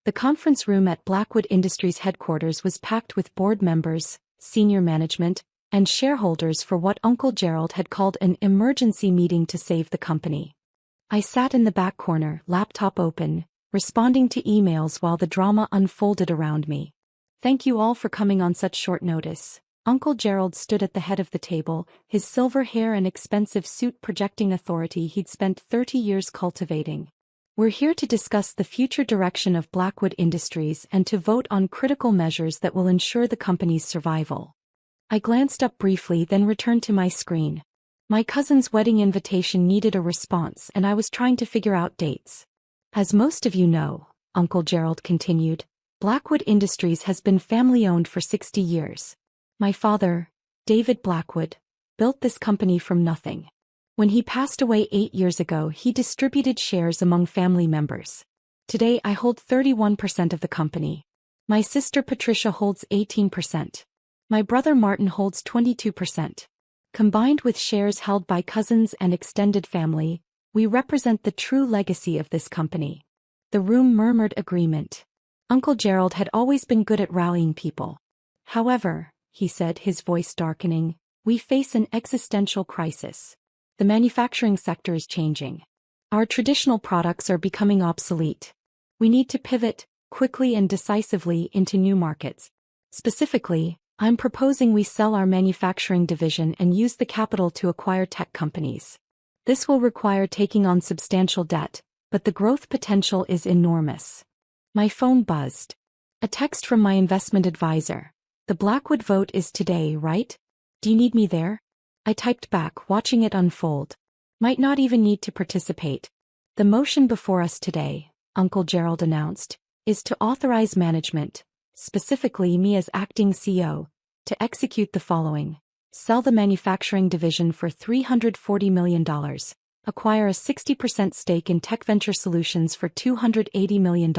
The conference room at Blackwood Industries headquarters was packed with board members, senior management, and shareholders for what Uncle Gerald had called an emergency meeting to save the company. I sat in the back corner, laptop open, responding to emails while the drama unfolded around me. "Thank you all for coming on such short notice." Uncle Gerald stood at the head of the table, his silver hair and expensive suit projecting authority he'd spent 30 years cultivating. "We're here to discuss the future direction of Blackwood Industries and to vote on critical measures that will ensure the company's survival." I glanced up briefly, then returned to my screen. My cousin's wedding invitation needed a response, and I was trying to figure out dates. "As most of you know," Uncle Gerald continued, "Blackwood Industries has been family-owned for 60 years. My father, David Blackwood, built this company from nothing. When he passed away 8 years ago, he distributed shares among family members. Today I hold 31% of the company. My sister Patricia holds 18%. My brother Martin holds 22%. Combined with shares held by cousins and extended family, we represent the true legacy of this company." The room murmured agreement. Uncle Gerald had always been good at rallying people. "However," he said, his voice darkening, "we face an existential crisis. The manufacturing sector is changing. Our traditional products are becoming obsolete. We need to pivot, quickly and decisively, into new markets. Specifically, I'm proposing we sell our manufacturing division and use the capital to acquire tech companies. This will require taking on substantial debt, but the growth potential is enormous." My phone buzzed. A text from my investment advisor. "The Blackwood vote is today, right? Do you need me there?" I typed back, watching it unfold. "Might not even need to participate. The motion before us today," Uncle Gerald announced, "is to authorize management, specifically me as acting CEO, to execute the following: sell the manufacturing division for $340 million, acquire a 60% stake in Tech Venture Solutions for $280 million,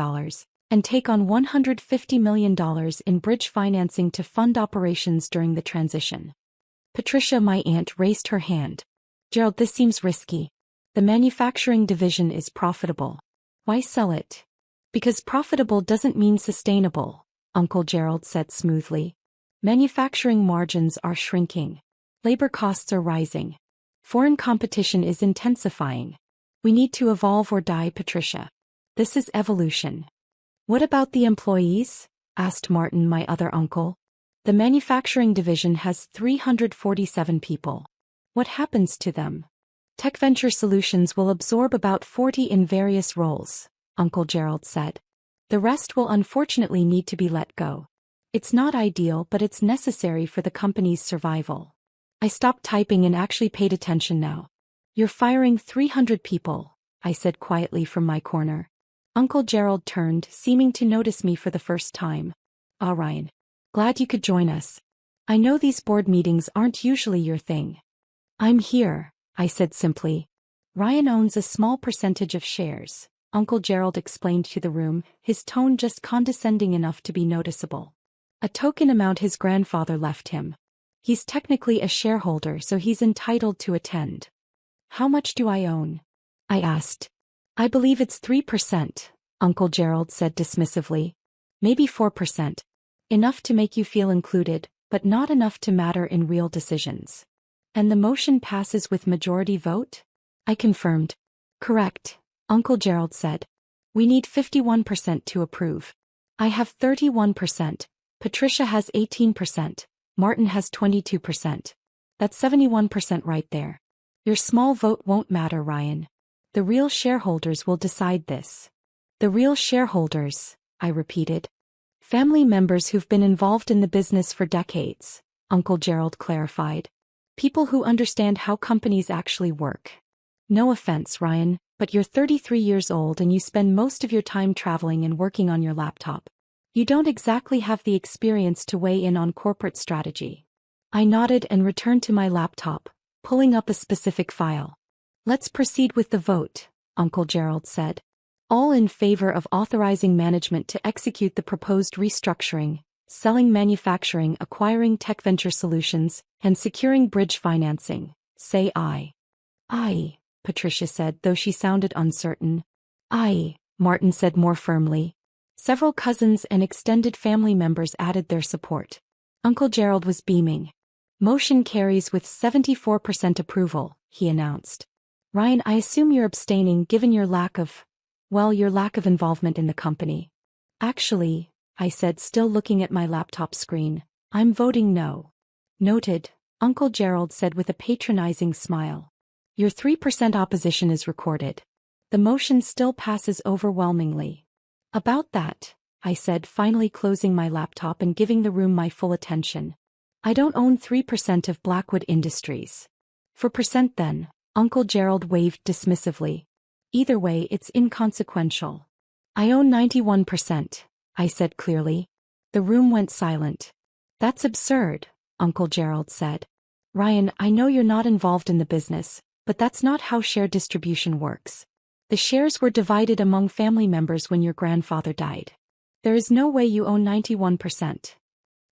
and take on $150 million in bridge financing to fund operations during the transition." Patricia, my aunt, raised her hand. "Gerald, this seems risky. The manufacturing division is profitable. Why sell it?" "Because profitable doesn't mean sustainable," Uncle Gerald said smoothly. "Manufacturing margins are shrinking. Labor costs are rising. Foreign competition is intensifying. We need to evolve or die, Patricia. This is evolution." "What about the employees?" asked Martin, my other uncle. "The manufacturing division has 347 people. What happens to them?" "Tech Venture Solutions will absorb about 40 in various roles," Uncle Gerald said. "The rest will unfortunately need to be let go. It's not ideal, but it's necessary for the company's survival." I stopped typing and actually paid attention now. "You're firing 300 people," I said quietly from my corner. Uncle Gerald turned, seeming to notice me for the first time. "Ah, Ryan. Glad you could join us. I know these board meetings aren't usually your thing." "I'm here," I said simply. "Ryan owns a small percentage of shares," Uncle Gerald explained to the room, his tone just condescending enough to be noticeable. "A token amount his grandfather left him. He's technically a shareholder, so he's entitled to attend." "How much do I own?" I asked. "I believe it's 3%, Uncle Gerald said dismissively. "Maybe 4%. Enough to make you feel included, but not enough to matter in real decisions." "And the motion passes with majority vote?" I confirmed. "Correct," Uncle Gerald said. "We need 51% to approve. I have 31%, Patricia has 18%, Martin has 22%. That's 71% right there. Your small vote won't matter, Ryan. The real shareholders will decide this." "The real shareholders," I repeated. "Family members who've been involved in the business for decades," Uncle Gerald clarified. "People who understand how companies actually work. No offense, Ryan, but you're 33 years old and you spend most of your time traveling and working on your laptop. You don't exactly have the experience to weigh in on corporate strategy." I nodded and returned to my laptop, pulling up a specific file. "Let's proceed with the vote," Uncle Gerald said. "All in favor of authorizing management to execute the proposed restructuring, selling manufacturing, acquiring Tech Venture Solutions, and securing bridge financing, say aye." "Aye," Patricia said, though she sounded uncertain. "Aye," Martin said more firmly. Several cousins and extended family members added their support. Uncle Gerald was beaming. Motion carries with 74% approval, he announced. Ryan, I assume you're abstaining given your lack of involvement in the company. Actually, I said, still looking at my laptop screen, I'm voting no. Noted, Uncle Gerald said with a patronizing smile. Your 3% opposition is recorded. The motion still passes overwhelmingly. About that, I said, finally closing my laptop and giving the room my full attention. I don't own 3% of Blackwood Industries. 4% then, Uncle Gerald waved dismissively. Either way, it's inconsequential. I own 91%, I said clearly. The room went silent. That's absurd, Uncle Gerald said. Ryan, I know you're not involved in the business, but that's not how share distribution works. The shares were divided among family members when your grandfather died. There is no way you own 91%.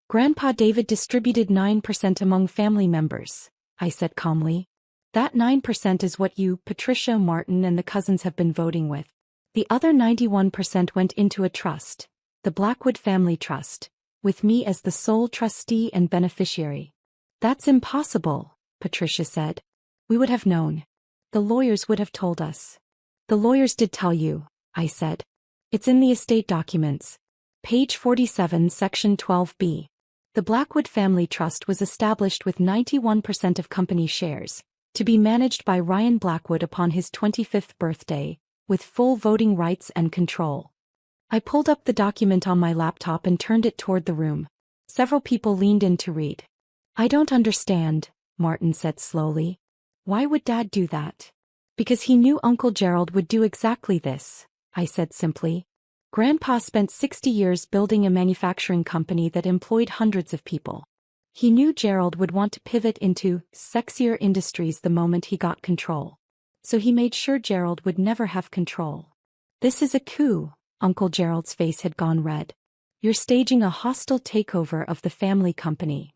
Grandpa David distributed 9% among family members, I said calmly. That 9% is what you, Patricia, Martin, and the cousins have been voting with. The other 91% went into a trust, the Blackwood Family Trust, with me as the sole trustee and beneficiary. That's impossible, Patricia said. We would have known. The lawyers would have told us. The lawyers did tell you, I said. It's in the estate documents. Page 47, Section 12B. The Blackwood Family Trust was established with 91% of company shares, to be managed by Ryan Blackwood upon his 25th birthday, with full voting rights and control. I pulled up the document on my laptop and turned it toward the room. Several people leaned in to read. I don't understand, Martin said slowly. Why would Dad do that? Because he knew Uncle Gerald would do exactly this, I said simply. Grandpa spent 60 years building a manufacturing company that employed hundreds of people. He knew Gerald would want to pivot into sexier industries the moment he got control. So he made sure Gerald would never have control. This is a coup, Uncle Gerald's face had gone red. You're staging a hostile takeover of the family company.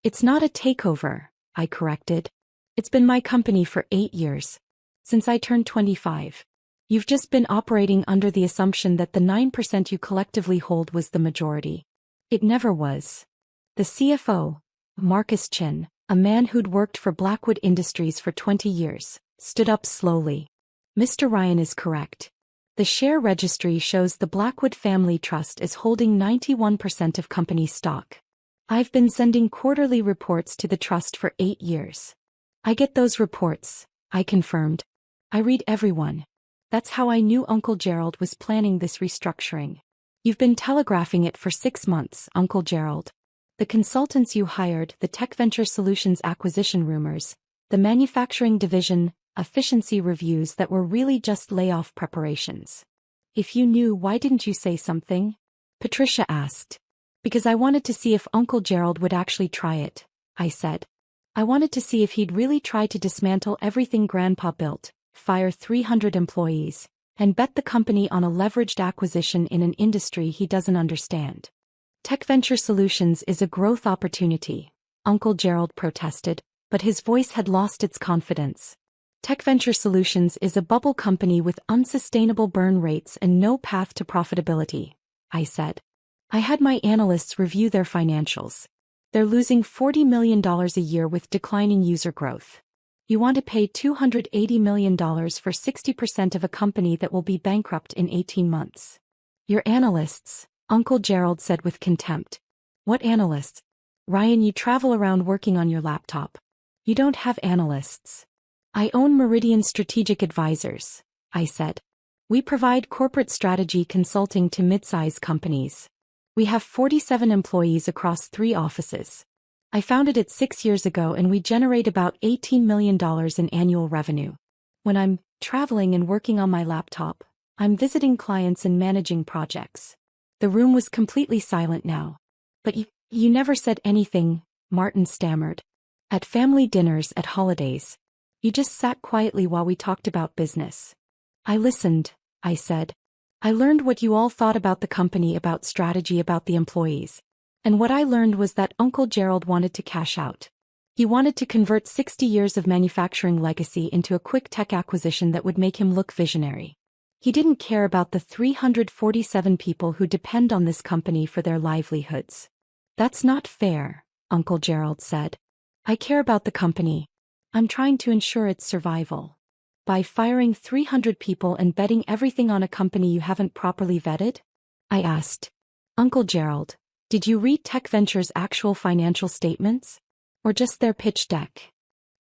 It's not a takeover, I corrected. It's been my company for 8 years. Since I turned 25. You've just been operating under the assumption that the 9% you collectively hold was the majority. It never was. The CFO, Marcus Chin, a man who'd worked for Blackwood Industries for 20 years, stood up slowly. Mr. Ryan is correct. The share registry shows the Blackwood Family Trust is holding 91% of company stock. I've been sending quarterly reports to the trust for 8 years. I get those reports, I confirmed. I read every one. That's how I knew Uncle Gerald was planning this restructuring. You've been telegraphing it for 6 months, Uncle Gerald. The consultants you hired, the TechVenture Solutions acquisition rumors, the manufacturing division, efficiency reviews that were really just layoff preparations. If you knew, why didn't you say something? Patricia asked. Because I wanted to see if Uncle Gerald would actually try it, I said. I wanted to see if he'd really try to dismantle everything Grandpa built, fire 300 employees, and bet the company on a leveraged acquisition in an industry he doesn't understand. TechVenture Solutions is a growth opportunity, Uncle Gerald protested, but his voice had lost its confidence. TechVenture Solutions is a bubble company with unsustainable burn rates and no path to profitability, I said. I had my analysts review their financials. They're losing $40 million a year with declining user growth. You want to pay $280 million for 60% of a company that will be bankrupt in 18 months. Your analysts, Uncle Gerald said with contempt. What analysts? Ryan, you travel around working on your laptop. You don't have analysts. I own Meridian Strategic Advisors, I said. We provide corporate strategy consulting to mid-size companies. We have 47 employees across 3 offices. I founded it 6 years ago and we generate about $18 million in annual revenue. When I'm traveling and working on my laptop, I'm visiting clients and managing projects. The room was completely silent now. But you never said anything, Martin stammered. At family dinners, at holidays. You just sat quietly while we talked about business. I listened, I said. I learned what you all thought about the company, about strategy, about the employees. And what I learned was that Uncle Gerald wanted to cash out. He wanted to convert 60 years of manufacturing legacy into a quick tech acquisition that would make him look visionary. He didn't care about the 347 people who depend on this company for their livelihoods. That's not fair, Uncle Gerald said. I care about the company. I'm trying to ensure its survival. By firing 300 people and betting everything on a company you haven't properly vetted? I asked. Uncle Gerald, did you read Tech Venture's actual financial statements? Or just their pitch deck?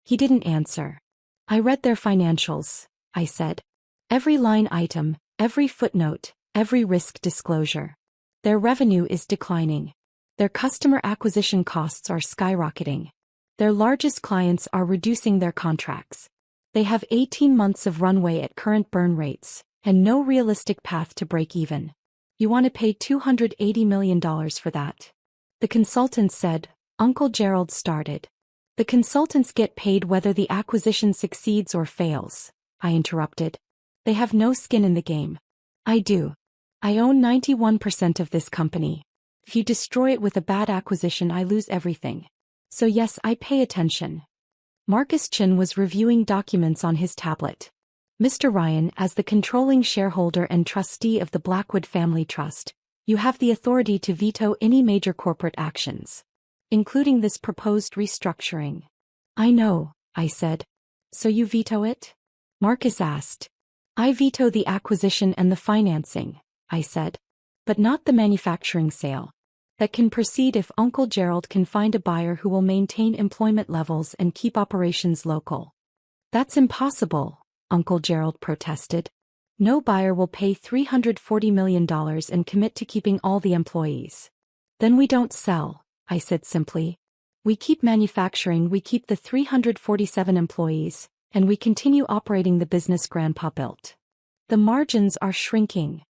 He didn't answer. I read their financials, I said. Every line item, every footnote, every risk disclosure. Their revenue is declining. Their customer acquisition costs are skyrocketing. Their largest clients are reducing their contracts. They have 18 months of runway at current burn rates, and no realistic path to break even. You want to pay $280 million for that? The consultant said. Uncle Gerald started. The consultants get paid whether the acquisition succeeds or fails, I interrupted. They have no skin in the game. I do. I own 91% of this company. If you destroy it with a bad acquisition, I lose everything. So yes, I pay attention. Marcus Chin was reviewing documents on his tablet. Mr. Ryan, as the controlling shareholder and trustee of the Blackwood Family Trust, you have the authority to veto any major corporate actions, including this proposed restructuring. I know, I said. So you veto it? Marcus asked. I veto the acquisition and the financing, I said. But not the manufacturing sale. That can proceed if Uncle Gerald can find a buyer who will maintain employment levels and keep operations local. That's impossible, Uncle Gerald protested. No buyer will pay $340 million and commit to keeping all the employees. Then we don't sell, I said simply. We keep manufacturing, we keep the 347 employees, and we continue operating the business Grandpa built. The margins are shrinking.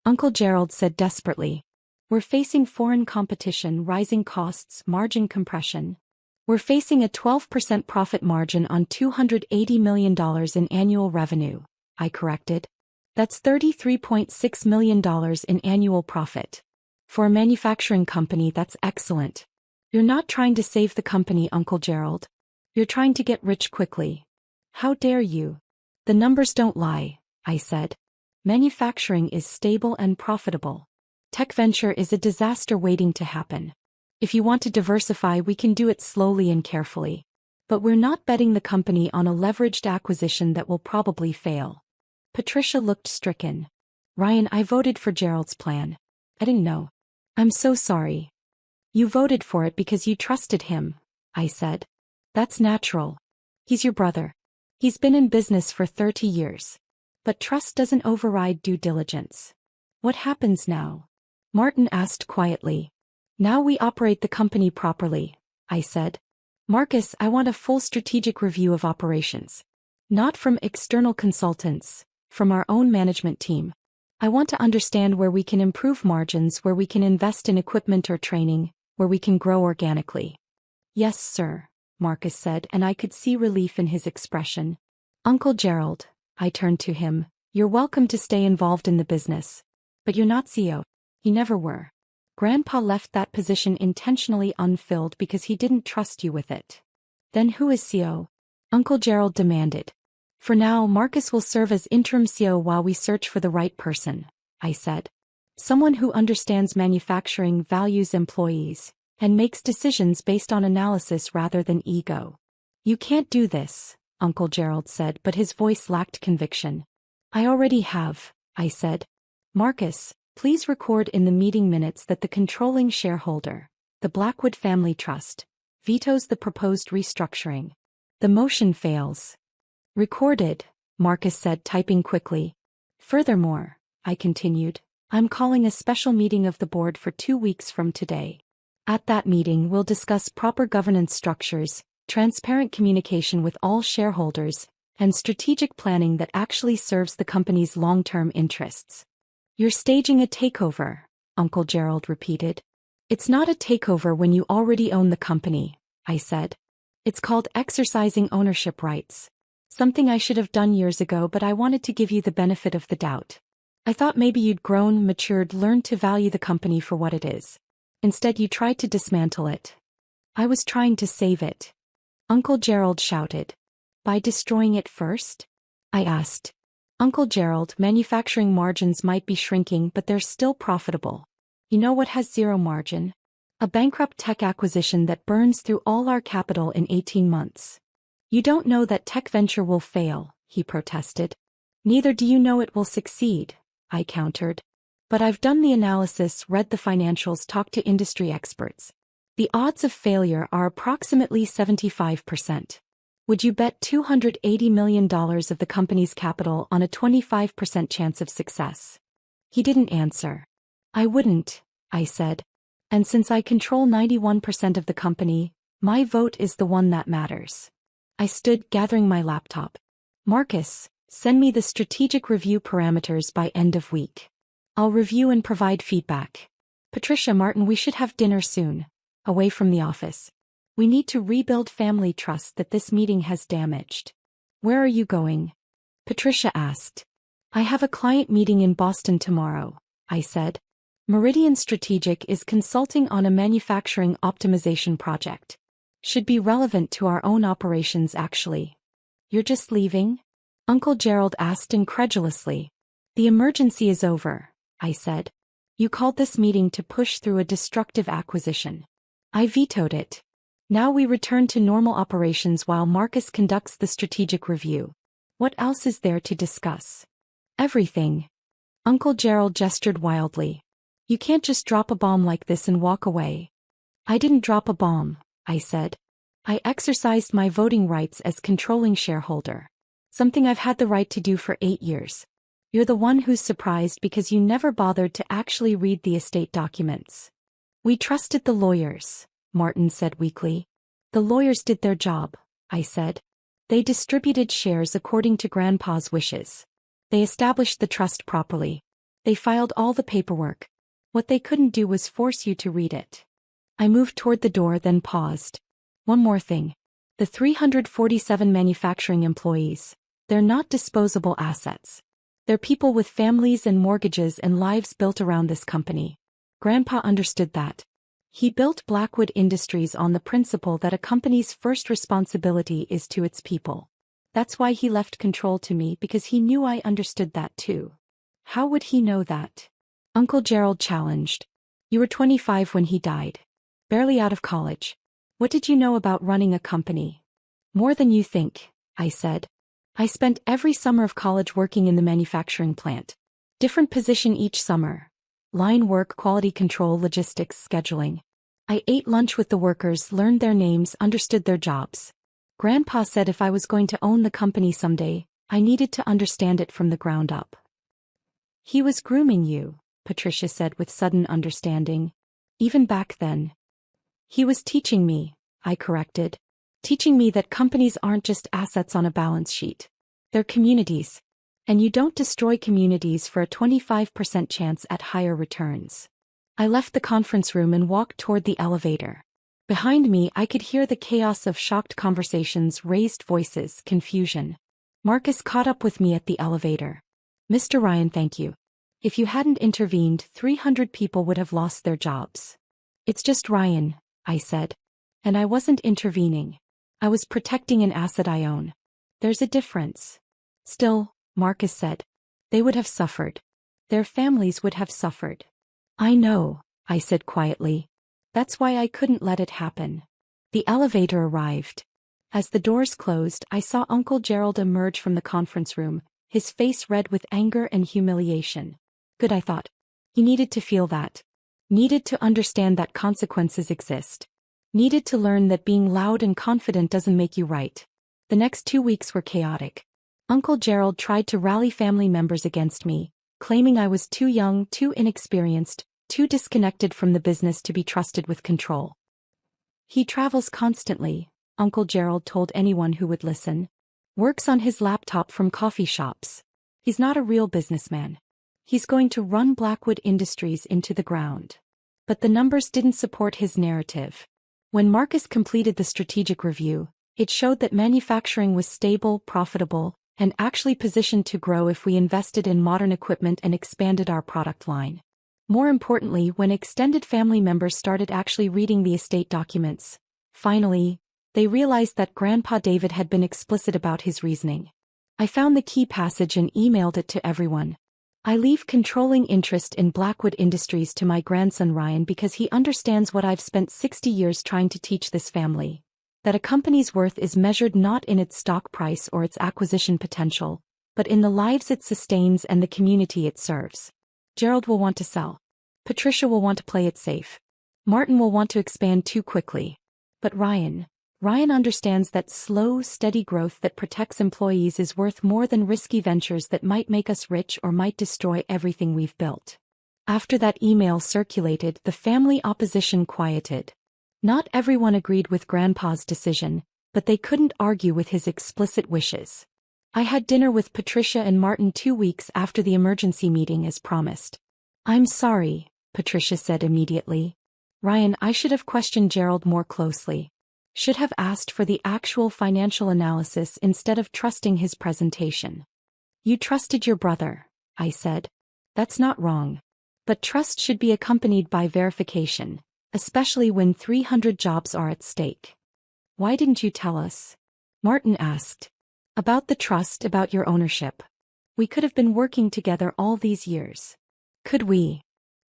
Uncle Gerald said desperately. We're facing foreign competition, rising costs, margin compression. We're facing a 12% profit margin on $280 million in annual revenue, I corrected. That's $33.6 million in annual profit. For a manufacturing company, that's excellent. You're not trying to save the company, Uncle Gerald. You're trying to get rich quickly. How dare you? The numbers don't lie, I said. Manufacturing is stable and profitable. Tech Venture is a disaster waiting to happen. If you want to diversify, we can do it slowly and carefully. But we're not betting the company on a leveraged acquisition that will probably fail. Patricia looked stricken. Ryan, I voted for Gerald's plan. I didn't know. I'm so sorry. You voted for it because you trusted him, I said. That's natural. He's your brother. He's been in business for 30 years. But trust doesn't override due diligence. What happens now? Martin asked quietly. Now we operate the company properly, I said. Marcus, I want a full strategic review of operations. Not from external consultants, from our own management team. I want to understand where we can improve margins, where we can invest in equipment or training, where we can grow organically. Yes, sir, Marcus said, and I could see relief in his expression. Uncle Gerald, I turned to him, you're welcome to stay involved in the business. But you're not CEO. You never were. Grandpa left that position intentionally unfilled because he didn't trust you with it. Then who is CEO? Uncle Gerald demanded. For now, Marcus will serve as interim CEO while we search for the right person, I said. Someone who understands manufacturing, values employees, and makes decisions based on analysis rather than ego. You can't do this, Uncle Gerald said, but his voice lacked conviction. I already have, I said. Marcus, please record in the meeting minutes that the controlling shareholder, the Blackwood Family Trust, vetoes the proposed restructuring. The motion fails. Recorded, Marcus said, typing quickly. Furthermore, I continued, I'm calling a special meeting of the board for 2 weeks from today. At that meeting, we'll discuss proper governance structures, transparent communication with all shareholders, and strategic planning that actually serves the company's long-term interests. You're staging a takeover, Uncle Gerald repeated. It's not a takeover when you already own the company, I said. It's called exercising ownership rights. Something I should have done years ago, but I wanted to give you the benefit of the doubt. I thought maybe you'd grown, matured, learned to value the company for what it is. Instead, you tried to dismantle it. I was trying to save it. Uncle Gerald shouted. By destroying it first? I asked. Uncle Gerald, manufacturing margins might be shrinking, but they're still profitable. You know what has zero margin? A bankrupt tech acquisition that burns through all our capital in 18 months. You don't know that tech venture will fail, he protested. Neither do you know it will succeed, I countered. But I've done the analysis, read the financials, talked to industry experts. The odds of failure are approximately 75%. Would you bet $280 million of the company's capital on a 25% chance of success? He didn't answer. I wouldn't, I said. And since I control 91% of the company, my vote is the one that matters. I stood, gathering my laptop. Marcus, send me the strategic review parameters by end of week. I'll review and provide feedback. Patricia, Martin, we should have dinner soon. Away from the office. We need to rebuild family trust that this meeting has damaged. Where are you going? Patricia asked. I have a client meeting in Boston tomorrow, I said. Meridian Strategic is consulting on a manufacturing optimization project. Should be relevant to our own operations actually. You're just leaving? Uncle Gerald asked incredulously. The emergency is over, I said. You called this meeting to push through a destructive acquisition. I vetoed it. Now we return to normal operations while Marcus conducts the strategic review. What else is there to discuss? Everything. Uncle Gerald gestured wildly. You can't just drop a bomb like this and walk away. I didn't drop a bomb, I said. I exercised my voting rights as controlling shareholder. Something I've had the right to do for 8 years. You're the one who's surprised because you never bothered to actually read the estate documents. We trusted the lawyers, Martin said weakly. The lawyers did their job, I said. They distributed shares according to Grandpa's wishes. They established the trust properly. They filed all the paperwork. What they couldn't do was force you to read it. I moved toward the door, then paused. One more thing. The 347 manufacturing employees. They're not disposable assets. They're people with families and mortgages and lives built around this company. Grandpa understood that. He built Blackwood Industries on the principle that a company's first responsibility is to its people. That's why he left control to me, because he knew I understood that too. How would he know that? Uncle Gerald challenged. You were 25 when he died. Barely out of college. What did you know about running a company? More than you think, I said. I spent every summer of college working in the manufacturing plant. Different position each summer. Line work, quality control, logistics, scheduling. I ate lunch with the workers, learned their names, understood their jobs. Grandpa said if I was going to own the company someday, I needed to understand it from the ground up. He was grooming you, Patricia said with sudden understanding. Even back then. He was teaching me, I corrected. Teaching me that companies aren't just assets on a balance sheet. They're communities. And you don't destroy communities for a 25% chance at higher returns. I left the conference room and walked toward the elevator. Behind me, I could hear the chaos of shocked conversations, raised voices, confusion. Marcus caught up with me at the elevator. Mr. Ryan, thank you. If you hadn't intervened, 300 people would have lost their jobs. It's just Ryan, I said. And I wasn't intervening. I was protecting an asset I own. There's a difference. Still, Marcus said. They would have suffered. Their families would have suffered. I know, I said quietly. That's why I couldn't let it happen. The elevator arrived. As the doors closed, I saw Uncle Gerald emerge from the conference room, his face red with anger and humiliation. Good, I thought. He needed to feel that. Needed to understand that consequences exist. Needed to learn that being loud and confident doesn't make you right. The next 2 weeks were chaotic. Uncle Gerald tried to rally family members against me, claiming I was too young, too inexperienced, too disconnected from the business to be trusted with control. He travels constantly, Uncle Gerald told anyone who would listen. Works on his laptop from coffee shops. He's not a real businessman. He's going to run Blackwood Industries into the ground. But the numbers didn't support his narrative. When Marcus completed the strategic review, it showed that manufacturing was stable, profitable, and actually positioned to grow if we invested in modern equipment and expanded our product line. More importantly, when extended family members started actually reading the estate documents, finally, they realized that Grandpa David had been explicit about his reasoning. I found the key passage and emailed it to everyone. I leave controlling interest in Blackwood Industries to my grandson Ryan because he understands what I've spent 60 years trying to teach this family. That a company's worth is measured not in its stock price or its acquisition potential, but in the lives it sustains and the community it serves. Gerald will want to sell. Patricia will want to play it safe. Martin will want to expand too quickly. But Ryan understands that slow, steady growth that protects employees is worth more than risky ventures that might make us rich or might destroy everything we've built. After that email circulated, the family opposition quieted. Not everyone agreed with Grandpa's decision, but they couldn't argue with his explicit wishes. I had dinner with Patricia and Martin 2 weeks after the emergency meeting as promised. "I'm sorry," Patricia said immediately. "Ryan, I should have questioned Gerald more closely. Should have asked for the actual financial analysis instead of trusting his presentation." "You trusted your brother," I said. "That's not wrong. But trust should be accompanied by verification, especially when 300 jobs are at stake." "Why didn't you tell us?" Martin asked. "About the trust, about your ownership. We could have been working together all these years." "Could we?"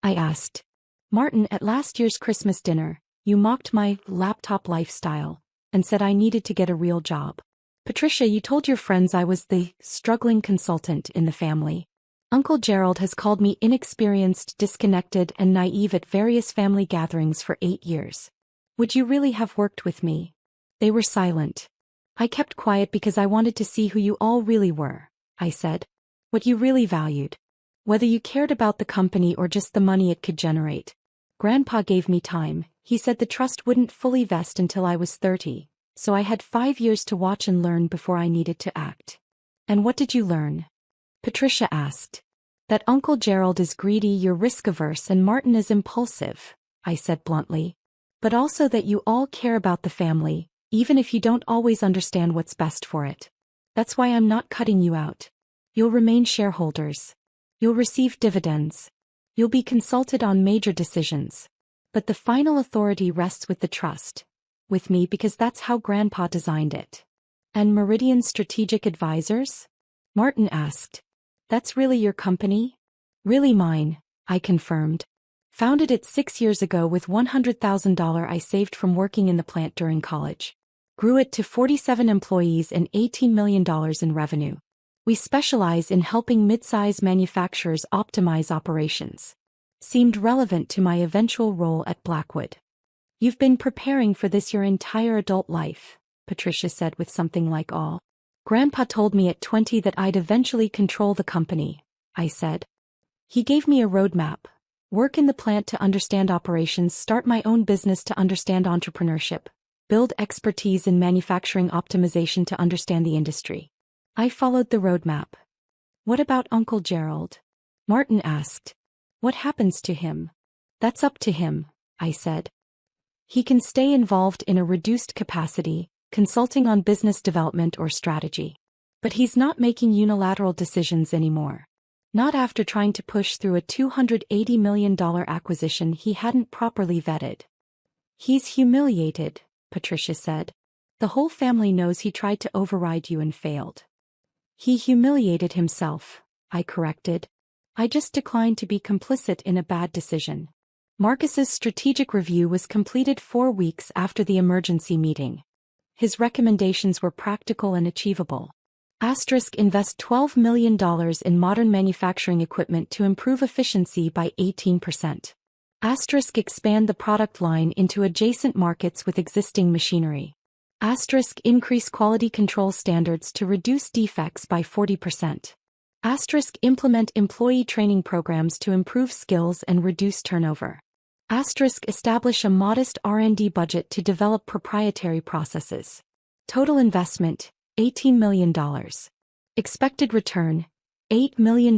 I asked. "Martin, at last year's Christmas dinner, you mocked my laptop lifestyle and said I needed to get a real job. Patricia, you told your friends I was the struggling consultant in the family. Uncle Gerald has called me inexperienced, disconnected, and naive at various family gatherings for 8 years. Would you really have worked with me?" They were silent. "I kept quiet because I wanted to see who you all really were," I said. "What you really valued. Whether you cared about the company or just the money it could generate. Grandpa gave me time. He said the trust wouldn't fully vest until I was 30, so I had 5 years to watch and learn before I needed to act." "And what did you learn?" Patricia asked. "That Uncle Gerald is greedy, you're risk-averse, and Martin is impulsive," I said bluntly. "But also that you all care about the family, even if you don't always understand what's best for it. That's why I'm not cutting you out. You'll remain shareholders. You'll receive dividends. You'll be consulted on major decisions. But the final authority rests with the trust. With me, because that's how Grandpa designed it." "And Meridian Strategic Advisors?" Martin asked. "That's really your company?" "Really mine," I confirmed. "Founded it 6 years ago with $100,000 I saved from working in the plant during college. Grew it to 47 employees and $18 million in revenue. We specialize in helping mid-size manufacturers optimize operations." Seemed relevant to my eventual role at Blackwood. "You've been preparing for this your entire adult life," Patricia said with something like awe. "Grandpa told me at 20 that I'd eventually control the company," I said. "He gave me a roadmap. Work in the plant to understand operations, start my own business to understand entrepreneurship, build expertise in manufacturing optimization to understand the industry." I followed the roadmap. "What about Uncle Gerald?" Martin asked. "What happens to him?" "That's up to him," I said. "He can stay involved in a reduced capacity, consulting on business development or strategy. But he's not making unilateral decisions anymore. Not after trying to push through a $280 million acquisition he hadn't properly vetted." "He's humiliated," Patricia said. "The whole family knows he tried to override you and failed." "He humiliated himself," I corrected. "I just declined to be complicit in a bad decision." Marcus's strategic review was completed 4 weeks after the emergency meeting. His recommendations were practical and achievable. Invest $12 million in modern manufacturing equipment to improve efficiency by 18%. Expand the product line into adjacent markets with existing machinery. Increase quality control standards to reduce defects by 40%. Implement employee training programs to improve skills and reduce turnover. Establish a modest R&D budget to develop proprietary processes. Total investment, $18 million. Expected return, $8 million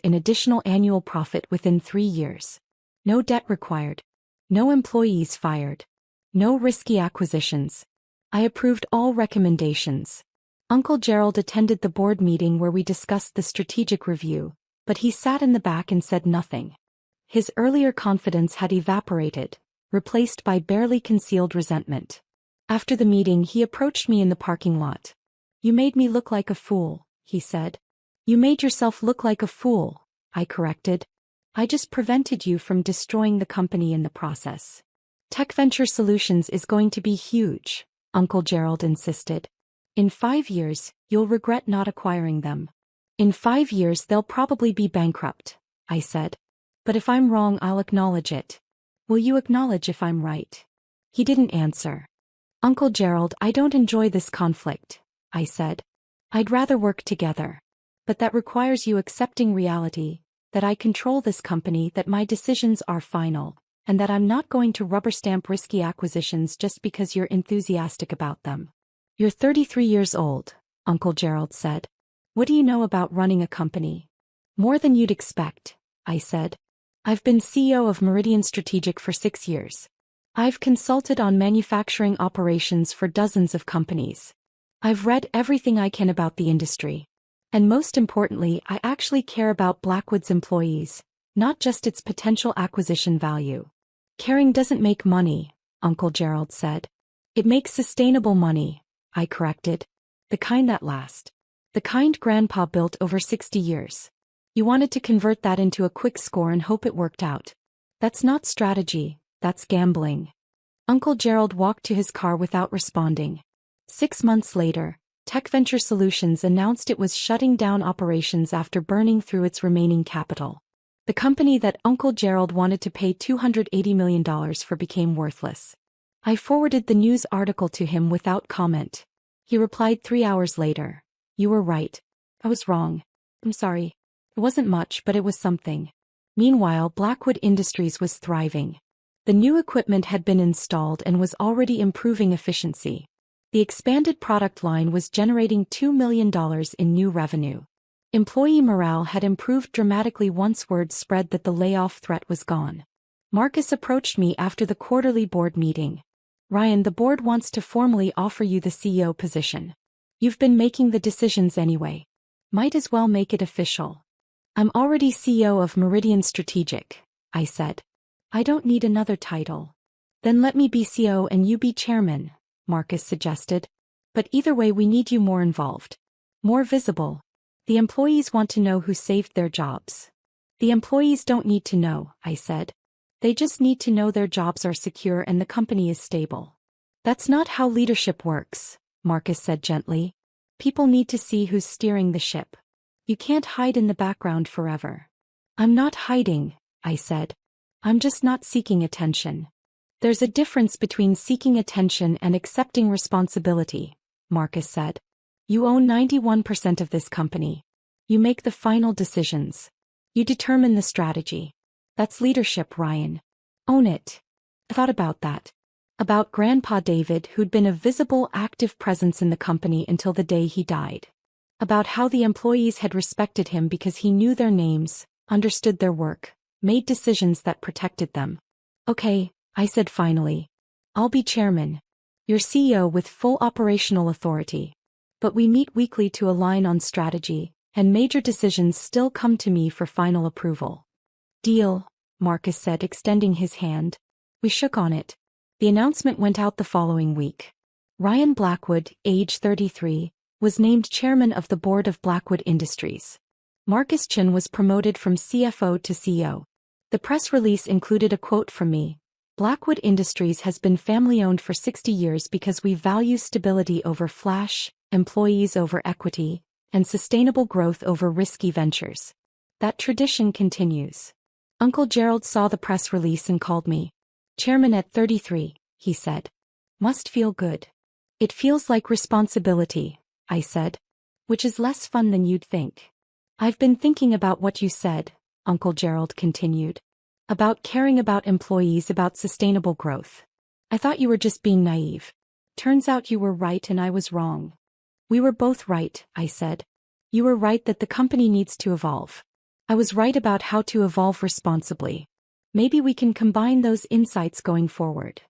in additional annual profit within 3 years. No debt required. No employees fired. No risky acquisitions. I approved all recommendations. Uncle Gerald attended the board meeting where we discussed the strategic review, but he sat in the back and said nothing. His earlier confidence had evaporated, replaced by barely concealed resentment. After the meeting he approached me in the parking lot. "You made me look like a fool," he said. You made yourself look like a fool, I corrected. I just prevented you from destroying the company in the process. Tech Venture Solutions is going to be huge, Uncle Gerald insisted. In 5 years, you'll regret not acquiring them. In 5 years they'll probably be bankrupt, I said. But if I'm wrong, I'll acknowledge it. Will you acknowledge if I'm right? He didn't answer. Uncle Gerald, I don't enjoy this conflict, I said. I'd rather work together. But that requires you accepting reality, that I control this company, that my decisions are final, and that I'm not going to rubber stamp risky acquisitions just because you're enthusiastic about them. You're 33 years old, Uncle Gerald said. What do you know about running a company? More than you'd expect, I said. I've been CEO of Meridian Strategic for 6 years. I've consulted on manufacturing operations for dozens of companies. I've read everything I can about the industry. And most importantly, I actually care about Blackwood's employees, not just its potential acquisition value. Caring doesn't make money, Uncle Gerald said. It makes sustainable money, I corrected. The kind that lasts. The kind Grandpa built over 60 years. You wanted to convert that into a quick score and hope it worked out. That's not strategy, that's gambling. Uncle Gerald walked to his car without responding. 6 months later, Tech Venture Solutions announced it was shutting down operations after burning through its remaining capital. The company that Uncle Gerald wanted to pay $280 million for became worthless. I forwarded the news article to him without comment. He replied 3 hours later. You were right. I was wrong. I'm sorry. It wasn't much, but it was something. Meanwhile, Blackwood Industries was thriving. The new equipment had been installed and was already improving efficiency. The expanded product line was generating $2 million in new revenue. Employee morale had improved dramatically once word spread that the layoff threat was gone. Marcus approached me after the quarterly board meeting. Ryan, the board wants to formally offer you the CEO position. You've been making the decisions anyway. Might as well make it official. I'm already CEO of Meridian Strategic, I said. I don't need another title. Then let me be CEO and you be chairman, Marcus suggested. But either way, we need you more involved. More visible. The employees want to know who saved their jobs. The employees don't need to know, I said. They just need to know their jobs are secure and the company is stable. That's not how leadership works, Marcus said gently. People need to see who's steering the ship. You can't hide in the background forever. I'm not hiding, I said. I'm just not seeking attention. There's a difference between seeking attention and accepting responsibility, Marcus said. You own 91% of this company. You make the final decisions. You determine the strategy. That's leadership, Ryan. Own it. I thought about that. About Grandpa David, who'd been a visible, active presence in the company until the day he died. About how the employees had respected him because he knew their names, understood their work, made decisions that protected them. Okay, I said finally. I'll be chairman. You're CEO with full operational authority. But we meet weekly to align on strategy, and major decisions still come to me for final approval. Deal, Marcus said, extending his hand. We shook on it. The announcement went out the following week. Ryan Blackwood, age 33, was named chairman of the board of Blackwood Industries. Marcus Chin was promoted from CFO to CEO. The press release included a quote from me. Blackwood Industries has been family-owned for 60 years because we value stability over flash, employees over equity, and sustainable growth over risky ventures. That tradition continues. Uncle Gerald saw the press release and called me. Chairman at 33, he said. Must feel good. It feels like responsibility, I said. Which is less fun than you'd think. I've been thinking about what you said, Uncle Gerald continued. About caring about employees, about sustainable growth. I thought you were just being naive. Turns out you were right and I was wrong. We were both right, I said. You were right that the company needs to evolve. I was right about how to evolve responsibly. Maybe we can combine those insights going forward.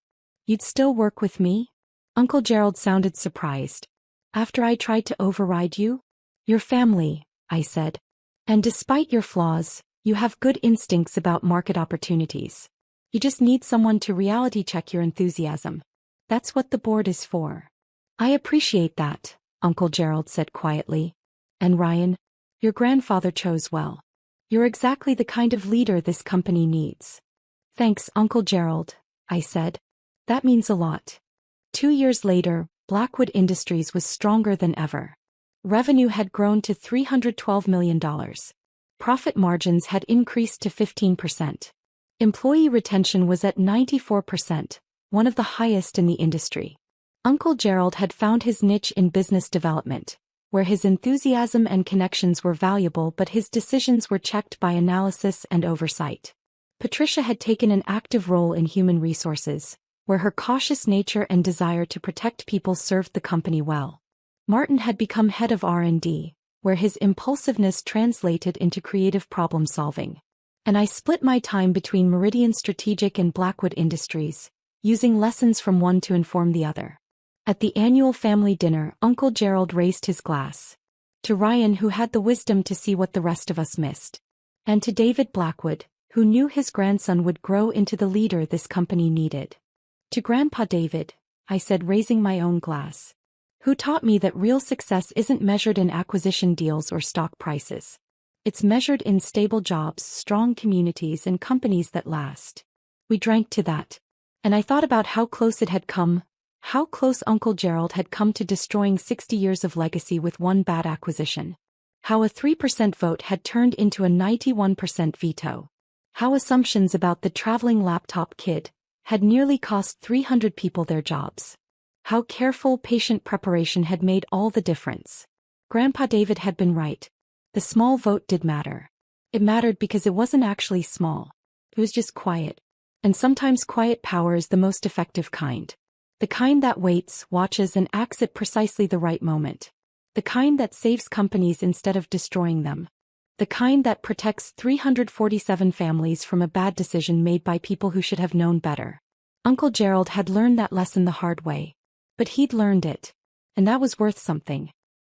You'd still work with me? Uncle Gerald sounded surprised. After I tried to override you? Your family, I said. And despite your flaws, you have good instincts about market opportunities. You just need someone to reality check your enthusiasm. That's what the board is for. I appreciate that, Uncle Gerald said quietly. And Ryan, your grandfather chose well. You're exactly the kind of leader this company needs. Thanks, Uncle Gerald, I said. That means a lot. 2 years later, Blackwood Industries was stronger than ever. Revenue had grown to $312 million. Profit margins had increased to 15%. Employee retention was at 94%, one of the highest in the industry. Uncle Gerald had found his niche in business development, where his enthusiasm and connections were valuable but his decisions were checked by analysis and oversight. Patricia had taken an active role in human resources, where her cautious nature and desire to protect people served the company well. Martin had become head of R&D, where his impulsiveness translated into creative problem-solving. And I split my time between Meridian Strategic and Blackwood Industries, using lessons from one to inform the other. At the annual family dinner, Uncle Gerald raised his glass. To Ryan, who had the wisdom to see what the rest of us missed. And to David Blackwood, who knew his grandson would grow into the leader this company needed. To Grandpa David, I said, raising my own glass. Who taught me that real success isn't measured in acquisition deals or stock prices. It's measured in stable jobs, strong communities, and companies that last. We drank to that. And I thought about how close it had come, how close Uncle Gerald had come to destroying 60 years of legacy with one bad acquisition. How a 3% vote had turned into a 91% veto. How assumptions about the traveling laptop kid had nearly cost 300 people their jobs. How careful, patient preparation had made all the difference. Grandpa David had been right. The small vote did matter. It mattered because it wasn't actually small. It was just quiet. And sometimes quiet power is the most effective kind. The kind that waits, watches, and acts at precisely the right moment. The kind that saves companies instead of destroying them. The kind that protects 347 families from a bad decision made by people who should have known better. Uncle Gerald had learned that lesson the hard way. But he'd learned it. And that was worth something.